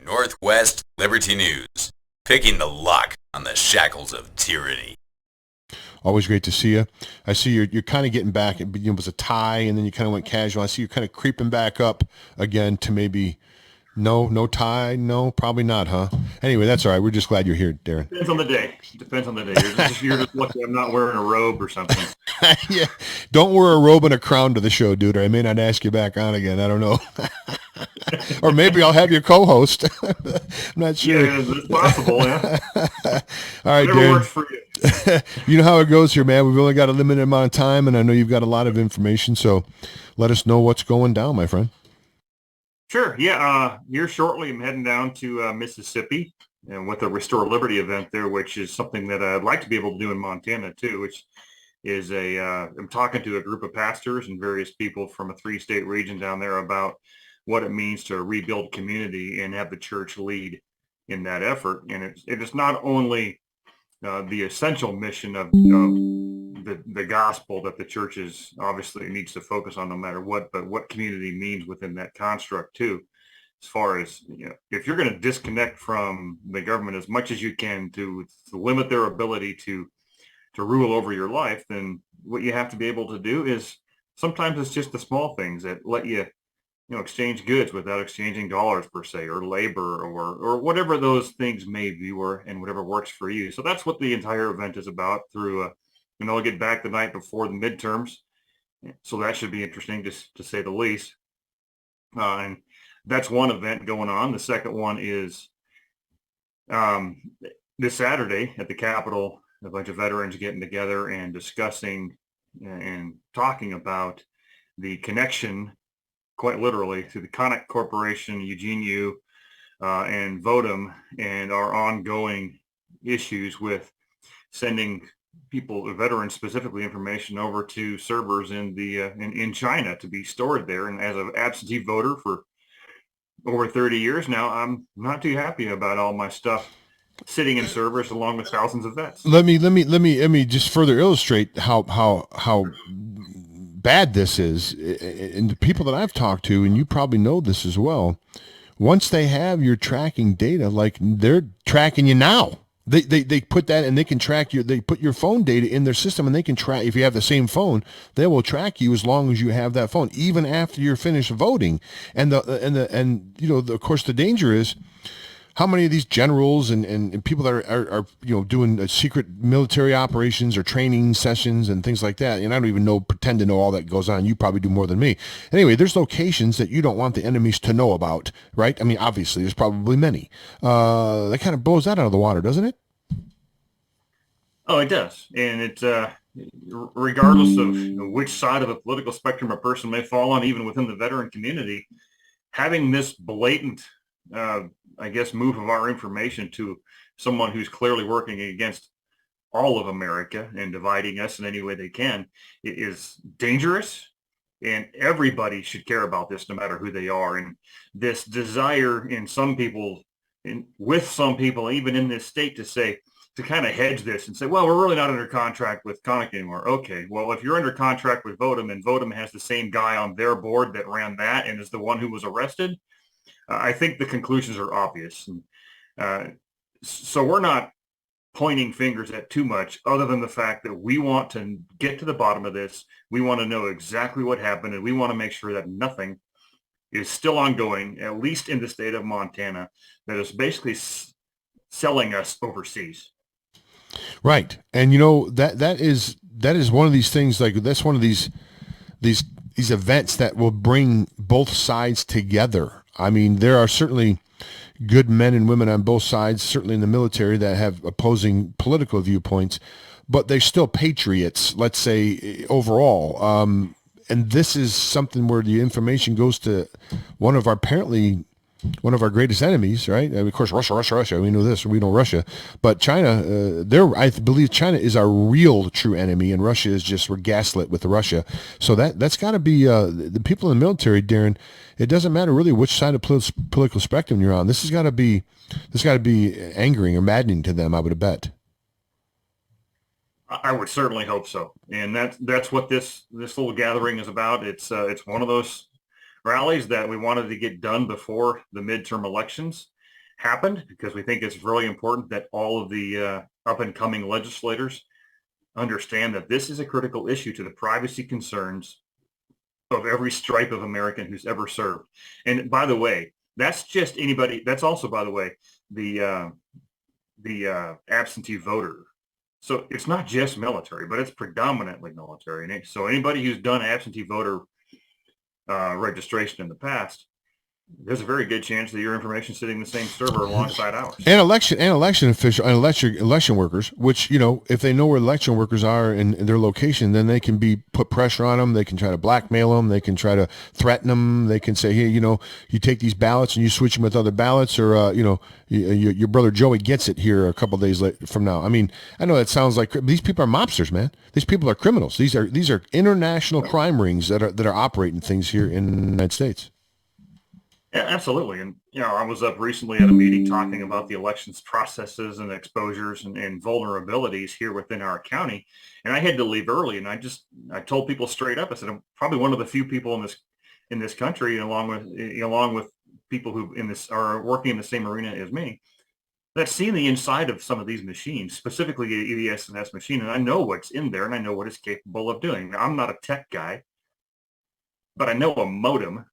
Northwest Liberty News, picking the lock on the shackles of tyranny. Always great to see you. I see you're kind of getting back. It was a tie, and then you kind of went casual. I see you're kind of creeping back up again to maybe no tie. No, probably not, huh? Anyway, that's all right. We're just glad you're here, Darin. Depends on the day. Depends on the day. You're just lucky I'm not wearing a robe or something. Yeah, don't wear a robe and a crown to the show, dude, or I may not ask you back on again. I don't know. Or maybe I'll have your co-host. I'm not sure. Yeah, it's possible. Yeah. All right, Whatever Darin. works for you. You know how it goes here, man. We've only got a limited amount of time, and I know you've got a lot of information, so let us know what's going down, my friend. Sure. Yeah. Here shortly, I'm heading down to Mississippi and with a Restore Liberty event there, which is something that I'd like to be able to do in Montana too, which is I'm talking to a group of pastors and various people from a 3-state region down there about what it means to rebuild community and have the church lead in that effort. And it is not only the essential mission of the gospel that the church is obviously needs to focus on no matter what, but what community means within that construct too. As far as, if you're going to disconnect from the government as much as you can to limit their ability to rule over your life, then what you have to be able to do is sometimes it's just the small things that let you exchange goods without exchanging dollars per se, or labor, or whatever those things may be, and whatever works for you. So that's what the entire event is about. Through, I'll get back the night before the midterms, so that should be interesting, just to say the least. And that's one event going on. The second one is this Saturday at the Capitol. A bunch of veterans getting together and discussing and talking about the connection, quite literally, to the Connick Corporation, Eugene Yu, and Vodum, and our ongoing issues with sending veterans specifically, information over to servers in China to be stored there. And as an absentee voter for over 30 years now, I'm not too happy about all my stuff sitting in servers along with thousands of vets. Let me just further illustrate how bad this is. And the people that I've talked to, and you probably know this as well, once they have your tracking data, like they're tracking you now. They put that, and they can track they put your phone data in their system, and they can track, if you have the same phone, they will track you as long as you have that phone, even after you're finished voting. And of course the danger is how many of these generals and people that are doing secret military operations or training sessions and things like that, and I don't even pretend to know all that goes on. You probably do more than me. Anyway, there's locations that you don't want the enemies to know about, right? I mean, obviously, there's probably many. That kind of blows that out of the water, doesn't it? Oh, it does. And it's regardless of which side of the political spectrum a person may fall on, even within the veteran community, having this blatant move of our information to someone who's clearly working against all of America and dividing us in any way they can is dangerous. And everybody should care about this, no matter who they are. And this desire in some people, with some people, even in this state, to kind of hedge this and say, well, we're really not under contract with Connick anymore. Okay, well, if you're under contract with Vodum, and Vodum has the same guy on their board that ran that and is the one who was arrested, I think the conclusions are obvious. And so we're not pointing fingers at too much, other than the fact that we want to get to the bottom of this. We want to know exactly what happened, and we want to make sure that nothing is still ongoing, at least in the state of Montana, that is basically selling us overseas. Right. And that is one of these things, like that's one of these events that will bring both sides together. I mean, there are certainly good men and women on both sides, certainly in the military, that have opposing political viewpoints, but they're still patriots, let's say, overall. And this is something where the information goes to one of our greatest enemies, right? And of course, Russia. We know this. We know Russia, but China. I believe China is our real true enemy, and Russia is just, we're gaslit with Russia. So that's got to be the people in the military, Darin. It doesn't matter really which side of political spectrum you're on. This has got to be angering or maddening to them, I would bet. I would certainly hope so, and that's what this little gathering is about. It's one of those rallies that we wanted to get done before the midterm elections, happened because we think it's really important that all of the up and coming legislators understand that this is a critical issue to the privacy concerns of every stripe of American who's ever served. And by the way, that's just anybody. That's also, by the way, the absentee voter. So it's not just military, but it's predominantly military. And so anybody who's done absentee voter registration in the past, there's a very good chance that your information is sitting in the same server alongside ours. And election official and election workers, which, if they know where election workers are and their location, then they can put pressure on them. They can try to blackmail them. They can try to threaten them. They can say, hey, you take these ballots and you switch them with other ballots, or your brother Joey gets it here a couple of days from now. I mean, I know it sounds like these people are mobsters, man. These people are criminals. These are international crime rings that are operating things here in the United States. Yeah, absolutely. And, I was up recently at a meeting talking about the elections processes and exposures and vulnerabilities here within our county. And I had to leave early. And I told people straight up, I said, I'm probably one of the few people in this country, along with people who are working in the same arena as me, that's seen the inside of some of these machines, specifically the ES&S machine. And I know what's in there and I know what it's capable of doing. Now, I'm not a tech guy, but I know a modem.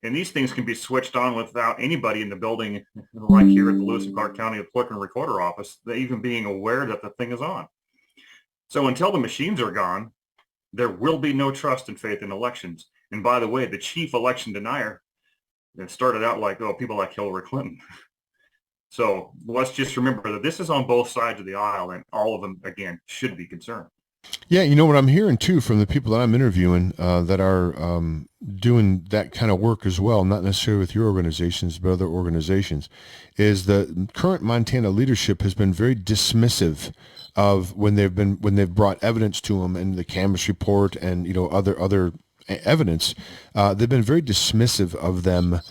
And these things can be switched on without anybody in the building, like here at the Lewis and Clark County Clerk and Recorder Office, even being aware that the thing is on. So until the machines are gone, there will be no trust and faith in elections. And by the way, the chief election denier started out like, people like Hillary Clinton. So let's just remember that this is on both sides of the aisle, and all of them, again, should be concerned. Yeah, what I'm hearing too from the people that I'm interviewing that are doing that kind of work as well, not necessarily with your organizations, but other organizations, is the current Montana leadership has been very dismissive of when they've brought evidence to them and the canvas report and other evidence. They've been very dismissive of them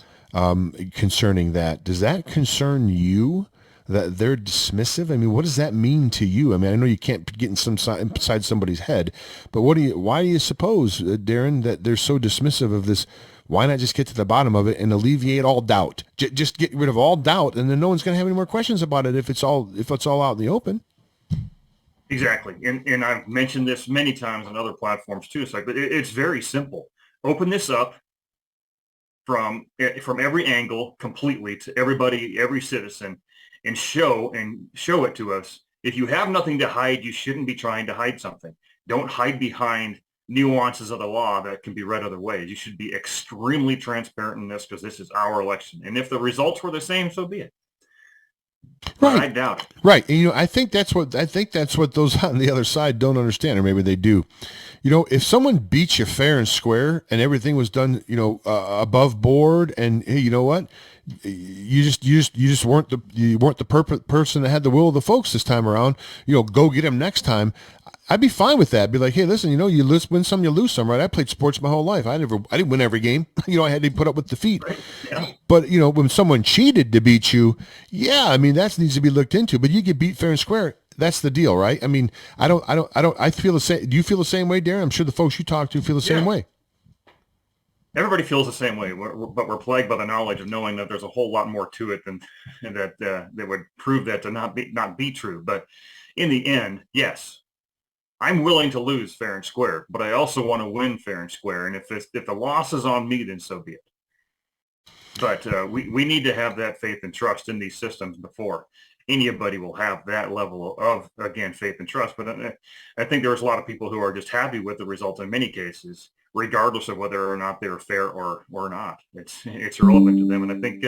concerning that. Does that concern you? That they're dismissive? I mean, what does that mean to you? I mean, I know you can't get inside somebody's head, but why do you suppose, Darin, that they're so dismissive of this? Why not just get to the bottom of it and alleviate all doubt? Just get rid of all doubt, and then no one's going to have any more questions about it if it's all out in the open. Exactly. And I've mentioned this many times on other platforms too. But it's very simple. Open this up from every angle completely to everybody, every citizen, and show it to us. If you have nothing to hide, you shouldn't be trying to hide something. Don't hide behind nuances of the law that can be read other ways. You should be extremely transparent in this, because this is our election. And if the results were the same, so be it. Right. But I doubt it. Right. And, I think that's what those on the other side don't understand, or maybe they do. If someone beats you fair and square and everything was done, above board, and hey, you know what? You just weren't the person that had the will of the folks this time around. Go get him next time. I'd be fine with that. Be like, hey, listen, you win some, you lose some, right? I played sports my whole life. I didn't win every game. I had to put up with defeat. Right. Yeah. But when someone cheated to beat you, yeah, I mean, that needs to be looked into. But you get beat fair and square. That's the deal, right? I mean, I feel the same. Do you feel the same way, Darin? I'm sure the folks you talk to feel the same way. Everybody feels the same way, but we're plagued by the knowledge of knowing that there's a whole lot more to it than that would prove that to not be true. But in the end, yes, I'm willing to lose fair and square, but I also want to win fair and square. And if the loss is on me, then so be it. But we need to have that faith and trust in these systems before anybody will have that level of, again, faith and trust. But I think there's a lot of people who are just happy with the results in many cases, regardless of whether or not they're fair or not. It's irrelevant to them. And I think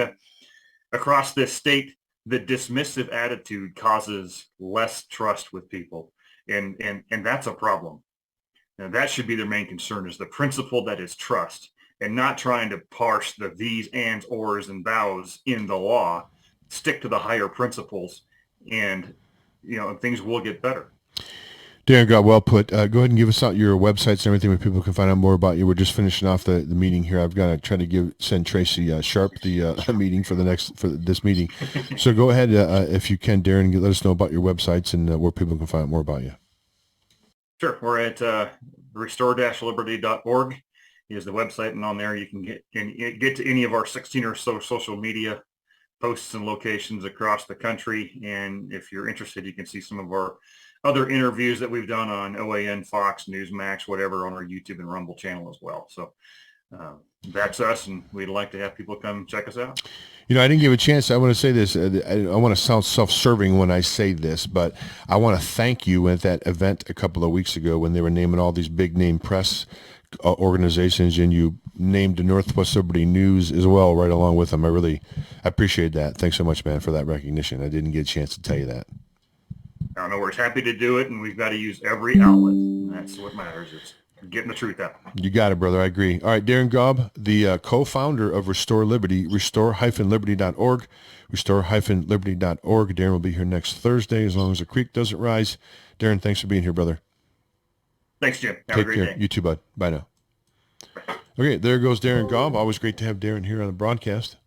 across this state, the dismissive attitude causes less trust with people. And that's a problem. Now, that should be their main concern, is the principle that is trust, and not trying to parse the these, ands, ors, and thous in the law. Stick to the higher principles, and things will get better. Darin, Gaub, well put. Go ahead and give us out your websites and everything where people can find out more about you. We're just finishing off the meeting here. I've got to try to send Tracy Sharp the meeting for this meeting. So go ahead, if you can, Darin, let us know about your websites and where people can find out more about you. Sure. We're at restore-liberty.org is the website, and on there you can get to any of our 16 or so social media posts and locations across the country. And if you're interested, you can see some of our other interviews that we've done on OAN, Fox, Newsmax, whatever, on our YouTube and Rumble channel as well. So that's us, and we'd like to have people come check us out. You know, I didn't give a chance. I want to say this. I want to sound self-serving when I say this, but I want to thank you at that event a couple of weeks ago when they were naming all these big name press organizations, and you named the Northwest Liberty News as well right along with them. I appreciate that. Thanks so much, man, for that recognition. I didn't get a chance to tell you that. I know we're happy to do it, and we've got to use every outlet. And that's what matters, is getting the truth out. You got it, brother. I agree. All right, Darin Gaub, the co-founder of Restore Liberty, restore-liberty.org, restore-liberty.org. Darin will be here next Thursday as long as the creek doesn't rise. Darin, thanks for being here, brother. Thanks, Jim. Have a great day. You too, bud. Bye now. Okay, there goes Darin Gaub. Always great to have Darin here on the broadcast.